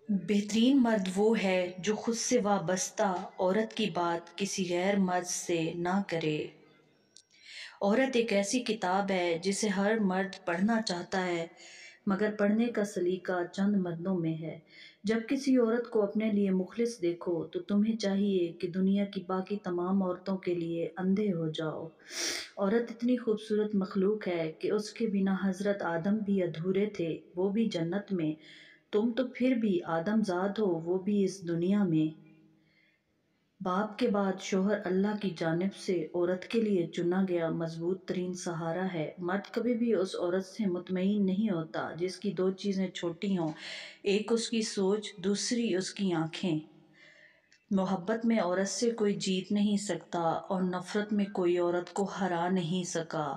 بہترین مرد وہ ہے جو خود سے وابستہ عورت کی بات کسی غیر مرد سے نہ کرے۔ عورت ایک ایسی کتاب ہے جسے ہر مرد پڑھنا چاہتا ہے، مگر پڑھنے کا سلیقہ چند مردوں میں ہے۔ جب کسی عورت کو اپنے لیے مخلص دیکھو تو تمہیں چاہیے کہ دنیا کی باقی تمام عورتوں کے لیے اندھے ہو جاؤ۔ عورت اتنی خوبصورت مخلوق ہے کہ اس کے بنا حضرت آدم بھی ادھورے تھے، وہ بھی جنت میں، تم تو پھر بھی آدم زاد ہو، وہ بھی اس دنیا میں۔ باپ کے بعد شوہر اللہ کی جانب سے عورت کے لیے چنا گیا مضبوط ترین سہارا ہے۔ مرد کبھی بھی اس عورت سے مطمئن نہیں ہوتا جس کی دو چیزیں چھوٹی ہوں، ایک اس کی سوچ، دوسری اس کی آنکھیں۔ محبت میں عورت سے کوئی جیت نہیں سکتا اور نفرت میں کوئی عورت کو ہرا نہیں سکا۔